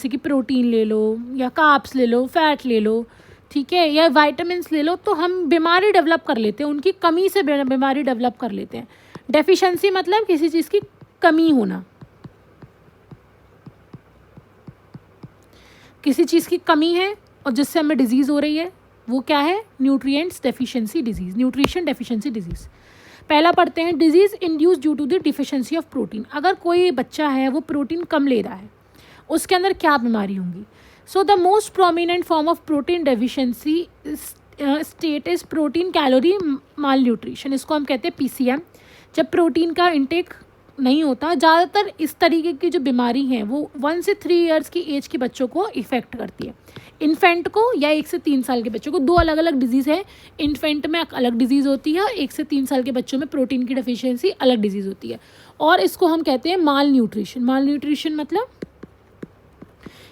जैसे कि प्रोटीन ले लो या कार्ब्स ले लो, फैट ले लो, ठीक है, या वाइटामिन ले लो, तो हम बीमारी डेवलप कर लेते हैं, उनकी कमी से बीमारी डेवलप कर लेते हैं। डेफिशिएंसी मतलब किसी चीज़ की कमी होना, किसी चीज़ की कमी है और जिससे हमें डिजीज़ हो रही है, वो क्या है? Nutrients deficiency disease, nutrition deficiency disease. पहला पढ़ते हैं, disease induce due to the deficiency of protein. अगर कोई बच्चा है वो प्रोटीन कम ले रहा है, उसके अंदर क्या बीमारी होंगी? So the most prominent form of protein deficiency state is protein calorie mall nutrition. इसको हम कहते हैं पीसीएम। जब प्रोटीन का इंटेक नहीं होता, ज़्यादातर इस तरीके की जो बीमारी है वो 1 से 3 इयर्स की एज के बच्चों को इफ़ेक्ट करती है। इन्फेंट को या 1 से 3 साल के बच्चों को, दो अलग अलग डिजीज़ है। इन्फेंट में अलग डिजीज़ होती है, 1 से 3 साल के बच्चों में प्रोटीन की डेफिशिएंसी अलग डिजीज़ होती है, और इसको हम कहते हैं माल न्यूट्रिशन। माल न्यूट्रिशन मतलब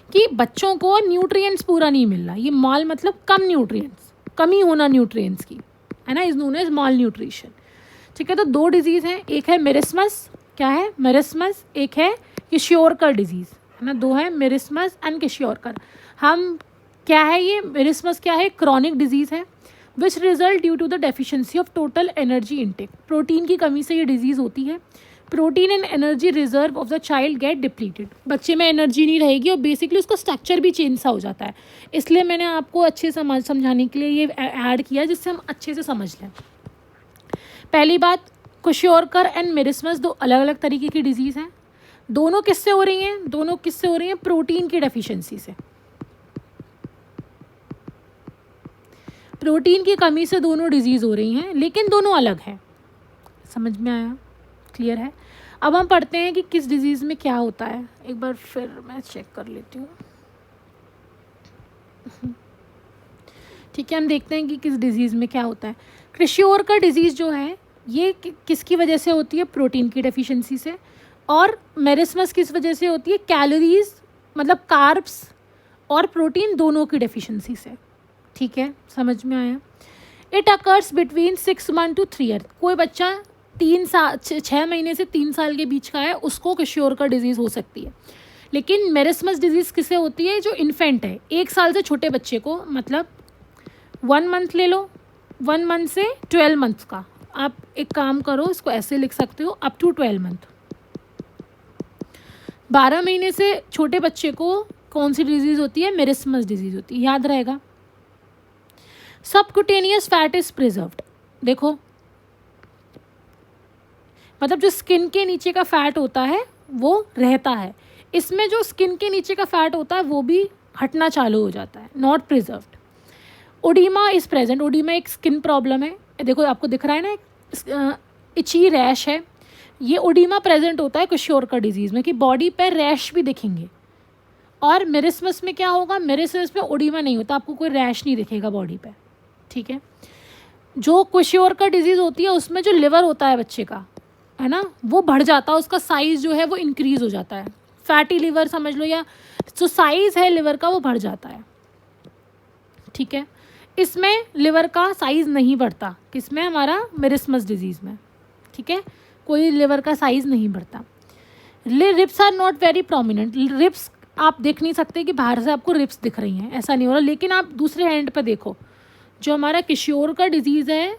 कि बच्चों को न्यूट्रिएंट्स पूरा नहीं मिल रहा। ये माल मतलब कम न्यूट्रिएंट्स, कमी होना न्यूट्रिएंट्स की, है ना, is known as malnutrition. ठीक है, तो दो डिजीज़ हैं, एक है मेरिस्मस, क्या है? मेरिस्मस। एक है किशोरकर डिजीज़, है ना, दो है, मेरिस्मस एंड किशोरकर। हम क्या है ये मेरिस्मस? क्या है? क्रॉनिक डिजीज़ है which result due to the deficiency of total energy intake. Protein की कमी से ये डिजीज़ होती है। Protein and energy reserve of the child get depleted. बच्चे में एनर्जी नहीं रहेगी और बेसिकली उसका स्ट्रक्चर भी चेंज सा हो जाता है। इसलिए मैंने आपको अच्छे से समझाने के लिए ये ऐड किया, जिससे हम अच्छे से समझ लें। पहली बात, क्वेश्योरकर एंड मेरिस्मस दो अलग अलग तरीके की डिजीज़ हैं। दोनों किससे हो रही हैं? दोनों किससे हो रही हैं? प्रोटीन की डेफिशिएंसी से, प्रोटीन की कमी से दोनों डिजीज़ हो रही हैं, लेकिन दोनों अलग हैं। समझ में आया? क्लियर है? अब हम पढ़ते हैं कि किस डिजीज़ में क्या होता है। एक बार फिर मैं चेक कर लेती हूँ। ठीक है, हम देखते हैं कि किस डिजीज़ में क्या होता है। क्वेश्योरकर डिजीज़ जो है ये किसकी वजह से होती है? प्रोटीन की डेफिशिएंसी से। और मेरिस्मस किस वजह से होती है? कैलोरीज मतलब कार्ब्स और प्रोटीन दोनों की डेफिशिएंसी से। ठीक है, समझ में आया? It occurs between 6 month to 3 year. कोई बच्चा 6 महीने से 3 साल के बीच का है, उसको क्वेश्योरकर डिजीज़ हो सकती है। लेकिन मेरिस्मस डिजीज़ किससे होती है? जो इन्फेंट है, 1 साल से छोटे बच्चे को, मतलब 1 मंथ ले लो, 1 मंथ से 12 मंथ का। आप एक काम करो, इसको ऐसे लिख सकते हो, अप टू 12 मंथ। 12 महीने से छोटे बच्चे को कौन सी डिजीज़ होती है? मेरिस्मस डिजीज़ होती है, याद रहेगा। Subcutaneous fat is preserved. देखो, मतलब जो स्किन के नीचे का फैट होता है वो रहता है। इसमें जो स्किन के नीचे का फैट होता है वो भी हटना चालू हो जाता है, not preserved. Oedema is present. Oedema एक स्किन प्रॉब्लम है। देखो आपको दिख रहा है ना, एक इची रैश है। ये ओडिमा प्रेजेंट होता है क्वेश्योरकर डिजीज़ में, कि बॉडी पर रैश भी दिखेंगे। और मेरिस्मस में क्या होगा? मेरिस्मस में ओडिमा नहीं होता, आपको कोई रैश नहीं दिखेगा बॉडी पे। ठीक है, जो क्वेश्योरकर डिजीज़ होती है उसमें जो लिवर होता है बच्चे का, है ना, वो बढ़ जाता है, उसका साइज़ जो है वो इंक्रीज़ हो जाता है। फैटी लिवर समझ लो, या जो साइज़ है लिवर का वो बढ़ जाता है। ठीक है, इसमें लिवर का साइज़ नहीं बढ़ता, किसमें? हमारा मेरिस्मस डिजीज़ में। ठीक है, कोई लिवर का साइज़ नहीं बढ़ता। Ribs are not very prominent. Ribs आप देख नहीं सकते कि बाहर से आपको रिप्स दिख रही हैं, ऐसा नहीं हो रहा। लेकिन आप दूसरे हैंड पर देखो, जो हमारा किशोरकर डिजीज़ है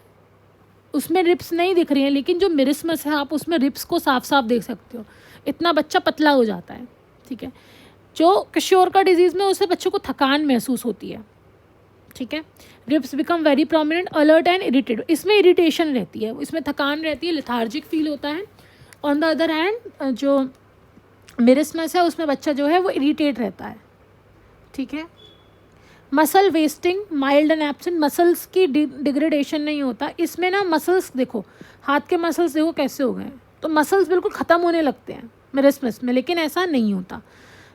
उसमें रिप्स नहीं दिख रही हैं, लेकिन जो मेरिस्मस है आप उसमें रिप्स को साफ साफ देख सकते हो। इतना बच्चा पतला हो जाता है। ठीक है, जो किशोरकर डिजीज़ में उससे बच्चों को थकान महसूस होती है। ठीक है, ribs become very prominent, alert and irritated. इसमें इरिटेशन रहती है, इसमें थकान रहती है, लेथार्जिक फील होता है। ऑन द अदर हैंड जो मेरिस्मस है उसमें बच्चा जो है वो इरिटेट रहता है। ठीक है, muscle wasting mild and absent. Muscles की डिग्रेडेशन नहीं होता इसमें ना। मसल्स देखो, हाथ के मसल्स देखो कैसे हो गए, तो मसल्स बिल्कुल ख़त्म होने लगते हैं मेरिस्मस में, लेकिन ऐसा नहीं होता,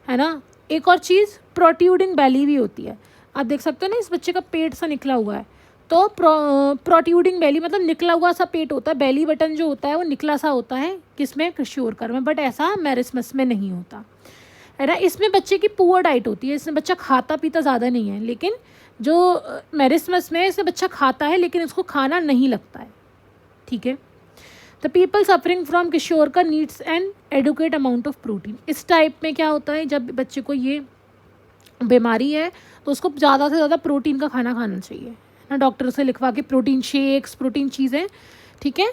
है ना। एक और चीज़, प्रोट्यूडिंग बेली भी होती है। आप देख सकते हो ना, इस बच्चे का पेट सा निकला हुआ है, तो प्रोट्यूडिंग बेली मतलब निकला हुआ सा पेट होता है। बेली बटन जो होता है वो निकला सा होता है, किसमें? किशोरकर में। बट ऐसा मेरिस्मस में नहीं होता, है ना। इसमें बच्चे की पुअर डाइट होती है, इसमें बच्चा खाता पीता ज़्यादा नहीं है। लेकिन जो मेरिस्मस में इसमें बच्चा खाता है लेकिन इसको खाना नहीं लगता है। ठीक है, the people suffering from kwashiorkor needs an adequate amount of protein. इस टाइप में क्या होता है, जब बच्चे को ये बीमारी है तो उसको ज़्यादा से ज़्यादा प्रोटीन का खाना खाना चाहिए ना, डॉक्टर से लिखवा के प्रोटीन शेक्स, प्रोटीन चीज़ें, ठीक है,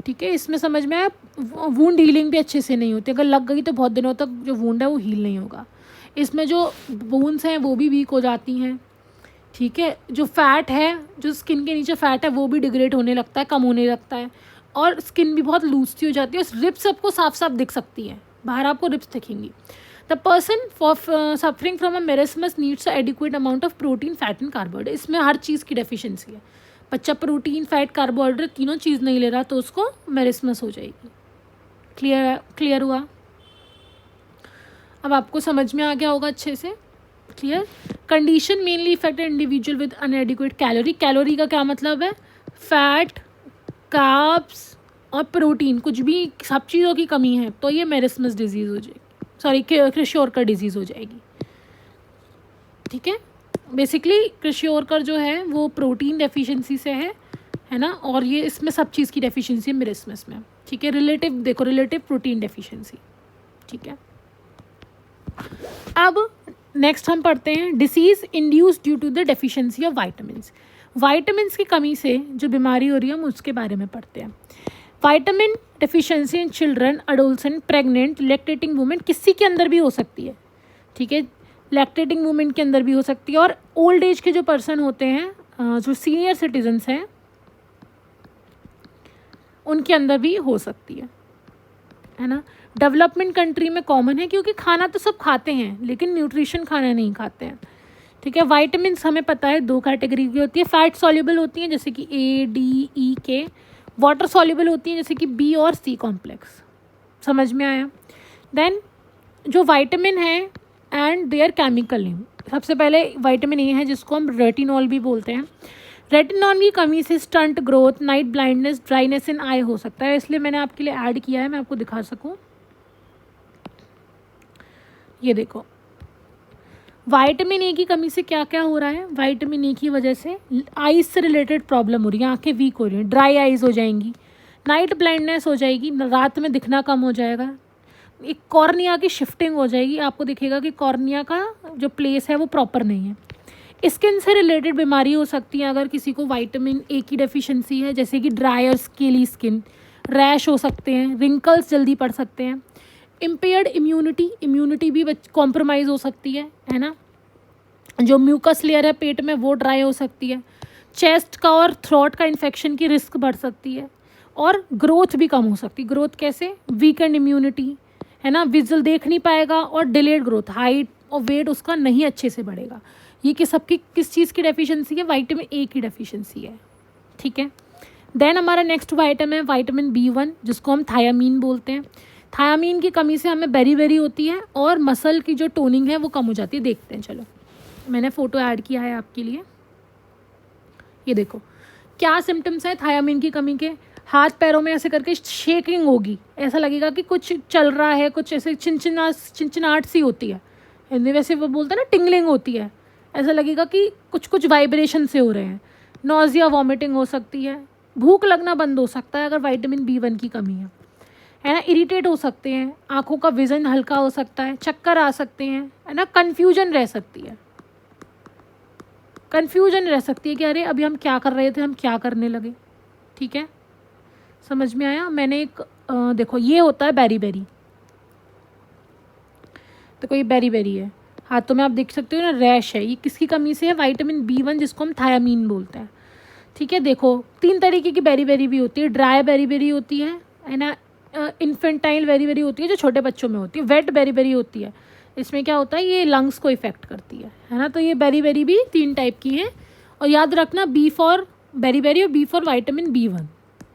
ठीक है। इसमें समझ में आया। वूंड हीलिंग भी अच्छे से नहीं होती, अगर लग गई तो बहुत दिनों तक जो वूंड है वो हील नहीं होगा। इसमें जो बोन्स हैं वो भी वीक हो जाती हैं, ठीक है। जो फैट है, जो स्किन के नीचे फैट है वो भी डिग्रेड होने लगता है, कम होने लगता है, और स्किन भी बहुत लूज सी हो जाती है। उस रिप्स सबको साफ साफ दिख सकती है, बाहर आपको रिप्स दिखेंगी। The person for suffering from a marasmus needs a adequate amount of protein, fat and carbohydrate. इसमें हर चीज़ की डेफिशिएंसी है। बच्चा प्रोटीन, फैट, कार्बोहाइड्रेट तीनों चीज़ नहीं ले रहा तो उसको मेरिस्मस हो जाएगी। क्लियर हुआ? अब आपको समझ में आ गया होगा अच्छे से। Clear? Condition mainly effect individual with inadequate calorie. Calorie का क्या मतलब है? फैट, कार्ब्स और प्रोटीन, कुछ भी सब चीज़ों की कमी है तो ये मेरिस्मस डिजीज़ हो जाएगी, सॉरी क्रिशियोरकर डिजीज़ हो जाएगी, ठीक है। बेसिकली क्रिशियोरकर जो है वो प्रोटीन डेफिशिएंसी से है ना, और ये इसमें सब चीज़ की डेफिशिएंसी है मेरिस्मस में, ठीक है। रिलेटिव देखो, रिलेटिव प्रोटीन डेफिशिएंसी, ठीक है। अब नेक्स्ट हम पढ़ते हैं disease induced due to the deficiency of vitamins. Vitamins की कमी से जो बीमारी हो रही है हम उसके बारे में पढ़ते हैं। Vitamin deficiency in children, adolescent, pregnant, lactating women, किसी के अंदर भी हो सकती है, ठीक है। लैक्टेटिंग वुमेन के अंदर भी हो सकती है, और ओल्ड एज के जो पर्सन होते हैं, जो सीनियर सिटीजन्स हैं, उनके अंदर भी हो सकती है ना। डेवलपमेंट कंट्री में कॉमन है क्योंकि खाना तो सब खाते हैं लेकिन न्यूट्रिशन खाना नहीं खाते हैं, ठीक है। वाइटामिन्स हमें पता है 2 कैटेगरी की होती है। फैट सॉल्युबल होती हैं जैसे कि A, D, E, K। Water soluble होती हैं जैसे कि B और C कॉम्प्लेक्स। समझ में आया? देन जो वाइटामिन है एंड देयर केमिकल नेम, सबसे पहले वाइटामिन ए है जिसको हम रेटिनॉल भी बोलते हैं। रेटिनॉल की कमी से stunt growth, night blindness, dryness in eye हो सकता है, इसलिए मैंने आपके लिए ऐड किया है, मैं आपको दिखा सकूं। ये देखो, विटामिन ए की कमी से क्या क्या हो रहा है। विटामिन ए की वजह से आईज से रिलेटेड प्रॉब्लम हो रही है, आंखें वीक हो रही हैं, ड्राई आईज हो जाएंगी, नाइट ब्लाइंडनेस हो जाएगी, रात में दिखना कम हो जाएगा, एक कॉर्निया की शिफ्टिंग हो जाएगी, आपको दिखेगा कि कॉर्निया का जो प्लेस है वो प्रॉपर नहीं है। स्किन से रिलेटेड बीमारी हो सकती है अगर किसी को विटामिन ए की डेफिशिएंसी है, जैसे कि ड्राई और स्केली स्किन, रैश हो सकते हैं, रिंकल्स जल्दी पड़ सकते हैं। इम्पेयर्ड इम्यूनिटी भी कॉम्प्रोमाइज़ हो सकती है ना। जो म्यूकस लेयर है पेट में वो ड्राई हो सकती है। चेस्ट का और थ्रोट का इन्फेक्शन की रिस्क बढ़ सकती है, और ग्रोथ भी कम हो सकती है। ग्रोथ कैसे? वीकेंड इम्यूनिटी, है ना, विजुअल देख नहीं पाएगा, और डिलेड ग्रोथ, हाइट और वेट उसका नहीं अच्छे से बढ़ेगा। ये कि सबकी किस चीज़ की डेफिशिएंसी है? विटामिन ए की डेफिशिएंसी है, ठीक है। देन हमारा नेक्स्ट वाइटामिन है विटामिन B1 जिसको हम थायामीन बोलते हैं। थायामीन की कमी से हमें बेरी होती है और मसल की जो टोनिंग है वो कम हो जाती है। देखते हैं, चलो मैंने फ़ोटो ऐड किया है आपके लिए। ये देखो क्या सिम्टम्स है थायामीन की कमी के। हाथ पैरों में ऐसे करके शेकिंग होगी, ऐसा लगेगा कि कुछ चल रहा है, कुछ ऐसे चिनचिनाहट सी होती है, हिंदी वैसे वो बोलते हैं ना टिंगलिंग होती है, ऐसा लगेगा कि कुछ कुछ वाइब्रेशन से हो रहे हैं। नॉजिया, वॉमिटिंग हो सकती है, भूख लगना बंद हो सकता है अगर विटामिन B1 की कमी है ना। इरिटेट हो सकते हैं, आँखों का विज़न हल्का हो सकता है, चक्कर आ सकते हैं, है ना। कन्फ्यूजन रह सकती है, कन्फ्यूजन रह सकती है कि अरे अभी हम क्या कर रहे थे, हम क्या करने लगे, ठीक है। समझ में आया? मैंने एक देखो ये होता है बेरी, देखो ये बेरी है, हाथों में आप देख सकते हो ना, रैश है, ये किसकी कमी से है? विटामिन B1 जिसको हम थायामीन बोलते हैं, ठीक है। देखो 3 तरीके की बेरी भी होती है। ड्राई बेरी होती है ना, इन्फेंटाइल बेरी होती है जो छोटे बच्चों में होती है, वेट बेरी होती है, इसमें क्या होता है ये लंग्स को इफेक्ट करती है ना। तो ये बेरी भी 3 टाइप की है, और याद रखना B फॉर बेरी और B फॉर विटामिन B1।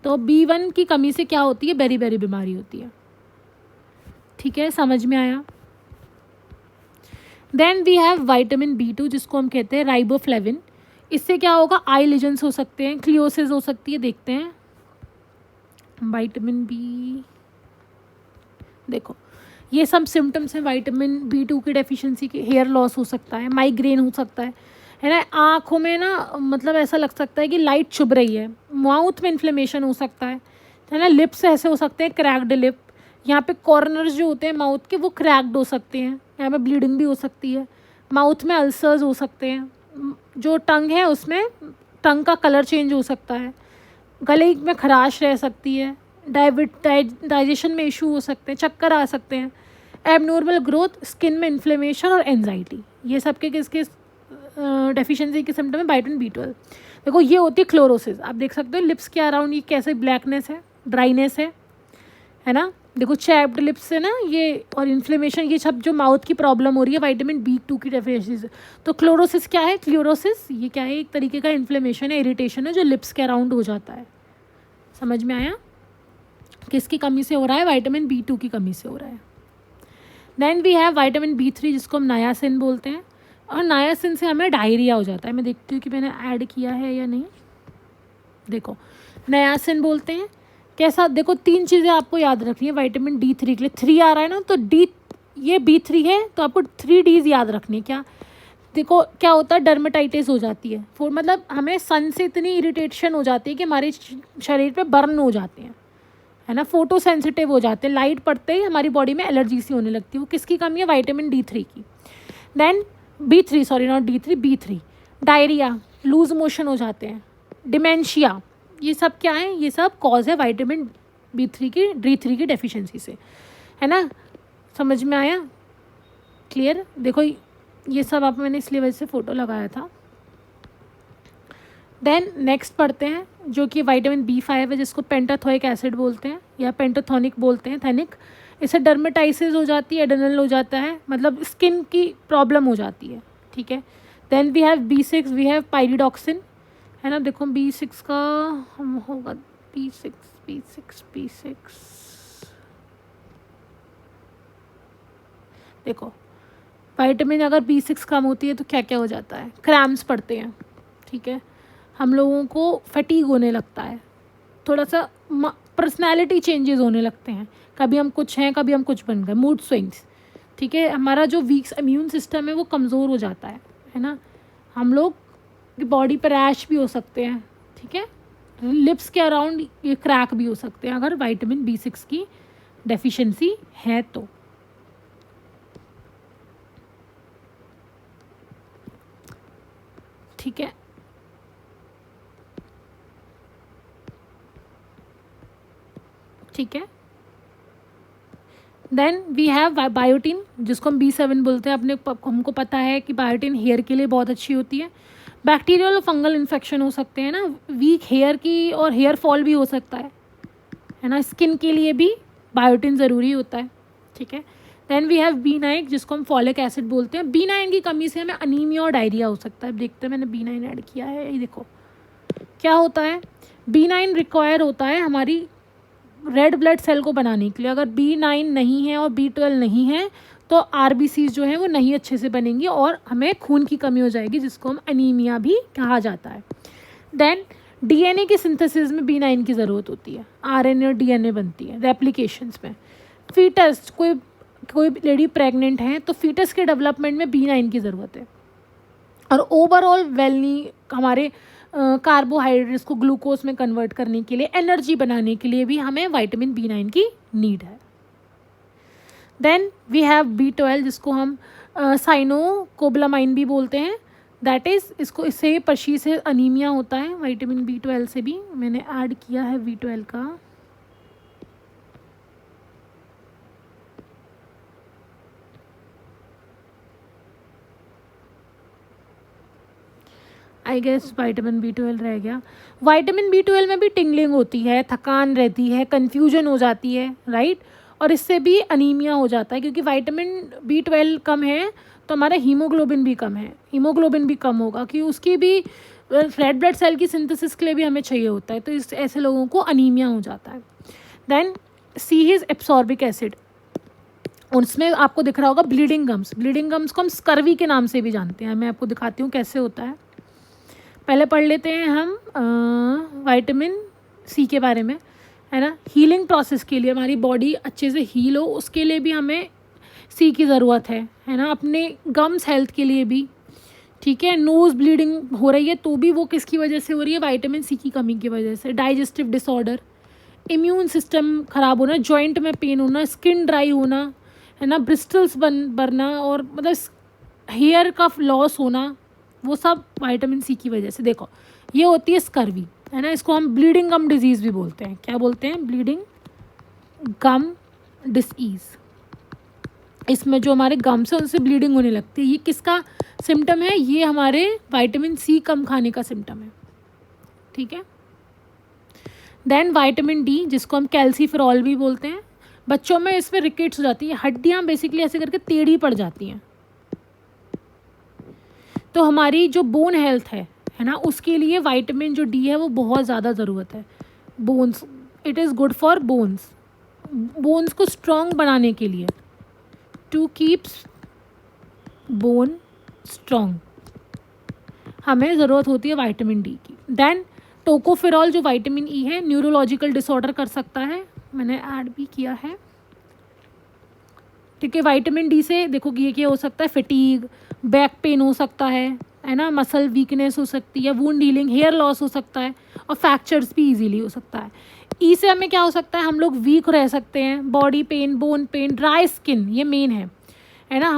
तो B1 की कमी से क्या होती है? बेरी बीमारी होती है, ठीक है। समझ में आया? Then we have vitamin B2 जिसको हम कहते हैं राइबोफ्लेविन। इससे क्या होगा? आई लीजन्स हो सकते हैं, क्लियोसिस हो सकती है। देखते हैं विटामिन B, देखो ये सब सिम्टम्स हैं विटामिन B2 की डेफिशिएंसी के। हेयर लॉस हो सकता है, माइग्रेन हो सकता है ना। आँखों में ना मतलब ऐसा लग सकता है कि लाइट चुभ रही है। माउथ में इन्फ्लेमेशन हो सकता है ना। लिप्स ऐसे हो सकते हैं, क्रैक्ड लिप, यहाँ पे कॉर्नर्स जो होते हैं माउथ के वो क्रैक्ड हो सकते हैं, यहाँ पे ब्लीडिंग भी हो सकती है। माउथ में अल्सर्स हो सकते हैं, जो टंग है उसमें टंग का कलर चेंज हो सकता है, गले में खराश रह सकती है, डाइजेशन में इशू हो सकते हैं, चक्कर आ सकते हैं, एबनॉर्मल ग्रोथ, स्किन में इन्फ्लेमेशन और एंजाइटी। ये सब के किसके डेफिशिएंसी के सिम्टम है? Vitamin B12। देखो ये होती है क्लोरोसिस, आप देख सकते हो लिप्स के अराउंड ये कैसे ब्लैकनेस है, ड्राइनेस है ना। देखो चैप्ड लिप्स है ना ये, और इन्फ्लेमेशन, ये सब जो माउथ की प्रॉब्लम हो रही है विटामिन B2 की डेफिशिएंसी से। तो क्लोरोसिस क्या है? क्लोरोसिस ये क्या है? एक तरीके का इन्फ्लेमेशन है, इरिटेशन है जो लिप्स के अराउंड हो जाता है। समझ में आया? किसकी कमी से हो रहा है? विटामिन B2 की कमी से हो रहा है। Then we have vitamin B3 जिसको हम नायासिन बोलते हैं, और नायासिन से हमें डायरिया हो जाता है। मैं देखती हूँ कि मैंने ऐड किया है या नहीं। देखो नायासिन बोलते हैं कैसा, देखो 3 चीज़ें आपको याद रखनी है विटामिन D3 के लिए। 3 आ रहा है ना, तो D ये B3 है तो आपको 3 Ds याद रखनी है। क्या? देखो क्या होता है, डर्मेटाइटिस हो जाती है, मतलब हमें सन से इतनी इरिटेशन हो जाती है कि हमारे शरीर पे बर्न हो जाते हैं, है ना, फोटो सेंसिटिव हो जाते हैं, लाइट पड़ते ही हमारी बॉडी में एलर्जी सी होने लगती है। वो किसकी कमी है? विटामिन D3 की। Then B3, sorry not D3, B3। Diarrhoea, loose motion हो जाते हैं, डिमेंशिया, ये सब क्या है? ये सब कॉज है विटामिन D3 की डेफिशिएंसी से, है ना। समझ में आया? क्लियर? देखो ये सब आप, मैंने इसलिए वजह से फ़ोटो लगाया था। देन नेक्स्ट पढ़ते हैं जो कि विटामिन B5 है, जिसको पेंटाथोइक एसिड बोलते हैं या पेंटाथोनिक बोलते हैं, थैनिक। इससे डर्मेटाइसिस हो जाती है, एडेनल हो जाता है, मतलब स्किन की प्रॉब्लम हो जाती है, ठीक है। Then we have B6, we have pyridoxine, है ना। देखो B6 का हम होगा B6। देखो विटामिन अगर B6 कम होती है तो क्या क्या हो जाता है? क्रैम्प्स पड़ते हैं, ठीक है, हम लोगों को फटीग होने लगता है, थोड़ा सा पर्सनैलिटी चेंजेस होने लगते हैं, कभी हम कुछ हैं कभी हम कुछ बन गए, मूड स्विंग्स, ठीक है। हमारा जो वीक इम्यून सिस्टम है वो कमज़ोर हो जाता है ना। हम लोग की बॉडी पर रैश भी हो सकते हैं, ठीक है। लिप्स के अराउंड ये क्रैक भी हो सकते हैं अगर विटामिन B6 की डेफिशिएंसी है तो। ठीक है, ठीक है। देन वी हैव बायोटिन, जिसको हम B7 बोलते हैं। हमको पता है कि बायोटिन हेयर के लिए बहुत अच्छी होती है। बैक्टीरियल और फंगल इन्फेक्शन हो सकते हैं ना, वीक हेयर की, और हेयर फॉल भी हो सकता है ना। स्किन के लिए भी बायोटिन ज़रूरी होता है, ठीक है। देन वी हैव B9, जिसको हम फॉलिक एसिड बोलते हैं। B9 की कमी से हमें अनीमिया और डायरिया हो सकता है। देखते हैं, मैंने B9 ऐड किया है, ये देखो क्या होता है। B9 रिक्वायर होता है हमारी रेड ब्लड सेल को बनाने के लिए। अगर B9 नहीं है और B12 नहीं है तो RBCs जो है वो नहीं अच्छे से बनेंगी और हमें खून की कमी हो जाएगी, जिसको हम अनीमिया भी कहा जाता है। देन DNA की सिंथेसिस में B9 की ज़रूरत होती है, RNA और DNA बनती है रेप्लिकेशंस में। फीटस, कोई लेडी प्रेग्नेंट है तो फीटस के डेवलपमेंट में B9 की ज़रूरत है। और ओवरऑल वेलनी, हमारे कार्बोहाइड्रेट्स को ग्लूकोज में कन्वर्ट करने के लिए, एनर्जी बनाने के लिए भी हमें विटामिन B9 की नीड है। देन वी हैव B12, जिसको हम साइनोकोबालामाइन भी बोलते हैं। दैट इज़, इससे पर्शी से अनीमिया होता है। विटामिन B12 से भी मैंने ऐड किया है B12 का। आई गेस विटामिन B12 रह गया। विटामिन B12 में भी टिंगलिंग होती है, थकान रहती है, कन्फ्यूजन हो जाती है, राइट। और इससे भी अनीमिया हो जाता है, क्योंकि विटामिन B12 कम है तो हमारा हीमोग्लोबिन भी कम है, हीमोग्लोबिन भी कम होगा, कि उसकी भी रेड ब्लड सेल की सिंथेसिस के लिए भी हमें चाहिए होता है, तो इस ऐसे लोगों को अनीमिया हो जाता है। देन C इज़ एब्सॉर्बिक एसिड, उसमें आपको दिख रहा होगा ब्लीडिंग गम्स को हम स्कर्वी के नाम से भी जानते हैं। मैं आपको दिखाती हूँ कैसे होता है। पहले पढ़ लेते हैं हम विटामिन C के बारे में, है ना। हीलिंग प्रोसेस के लिए, हमारी बॉडी अच्छे से हील हो उसके लिए भी हमें C की ज़रूरत है ना। अपने गम्स हेल्थ के लिए भी, ठीक है। नोज़ ब्लीडिंग हो रही है तो भी वो किसकी वजह से हो रही है? विटामिन C की कमी की वजह से। डाइजेस्टिव डिसऑर्डर, इम्यून सिस्टम ख़राब होना, जॉइंट में पेन होना, स्किन ड्राई होना, है ना, ब्रिस्टल्स बनना, और मतलब हेयर का लॉस होना, वो सब विटामिन सी की वजह से। देखो ये होती है स्कर्वी, है ना, इसको हम ब्लीडिंग गम डिजीज़ भी बोलते हैं। क्या बोलते हैं? ब्लीडिंग गम डिसीज़। इसमें जो हमारे गम्स है उनसे ब्लीडिंग होने लगती है। ये किसका सिम्टम है? ये हमारे विटामिन सी कम खाने का सिम्टम है, ठीक है। देन विटामिन डी, जिसको हम कैल्सीफेरॉल भी बोलते हैं, बच्चों में इसमें रिकेट्स हो जाती है, हड्डियाँ बेसिकली ऐसे करके टेढ़ी पड़ जाती हैं। तो हमारी जो बोन हेल्थ है ना, उसके लिए विटामिन जो डी है वो बहुत ज़्यादा ज़रूरत है। Bones, it is good for bones, bones को स्ट्रॉन्ग बनाने के लिए, टू कीप्स बोन स्ट्रॉन्ग, हमें ज़रूरत होती है विटामिन डी की। देन टोकोफेरॉल जो विटामिन ई है, न्यूरोलॉजिकल डिसऑर्डर कर सकता है, मैंने ऐड भी किया है, ठीक है। विटामिन डी से देखो कि ये क्या हो सकता है? फटीग, बैक पेन हो सकता है ना, मसल वीकनेस हो सकती है, वुंड हीलिंग, हेयर लॉस हो सकता है, और फ्रैक्चर्स भी इजीली हो सकता है। ई से हमें क्या हो सकता है? हम लोग वीक रह सकते हैं, body pain, bone pen, dry skin, ये मेन है ना,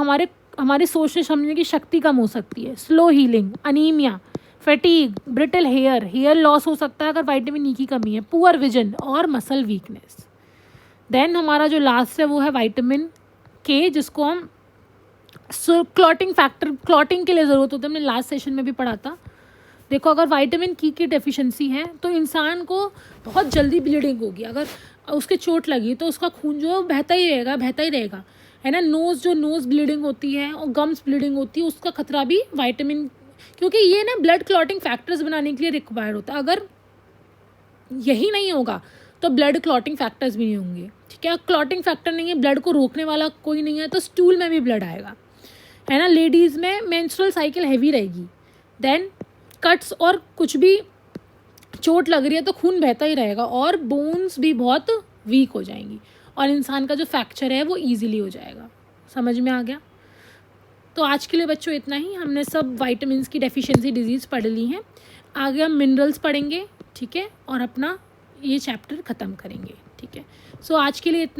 हमारे सोचने समझने की शक्ति कम हो सकती है, slow healing, anaemia, fatigue, brittle hair loss हो सकता है अगर विटामिन ई की कमी है, पुअर विजन और मसल वीकनेस। देन हमारा जो लास्ट है वो है विटामिन के, जिसको हम क्लॉटिंग फैक्टर, क्लॉटिंग के लिए ज़रूरत होती है, हमने लास्ट सेशन में भी पढ़ा था। देखो अगर विटामिन की डेफिशिएंसी है तो इंसान को बहुत जल्दी ब्लीडिंग होगी, अगर उसके चोट लगी तो उसका खून जो बहता ही रहेगा, है ना। नोज़ ब्लीडिंग होती है और गम्स ब्लीडिंग होती है, उसका खतरा भी विटामिन, क्योंकि ये ना ब्लड क्लॉटिंग फैक्टर्स बनाने के लिए रिक्वायर्ड होता है। अगर यही नहीं होगा तो ब्लड क्लॉटिंग फैक्टर्स भी नहीं होंगे, ठीक है। क्लॉटिंग फैक्टर नहीं है, ब्लड को रोकने वाला कोई नहीं है, तो स्टूल में भी ब्लड आएगा, है ना। लेडीज़ में मेंस्ट्रुअल साइकिल हैवी रहेगी। देन कट्स और कुछ भी चोट लग रही है तो खून बहता ही रहेगा, और बोन्स भी बहुत वीक हो जाएंगी, और इंसान का जो फ्रैक्चर है वो ईजिली हो जाएगा। समझ में आ गया? तो आज के लिए बच्चों इतना ही, हमने सब विटामिन्स की डेफिशिएंसी डिजीज़ पढ़ ली हैं। आगे हम मिनरल्स पढ़ेंगे, ठीक है, और अपना ये चैप्टर ख़त्म करेंगे, ठीक है। सो आज के लिए इतना।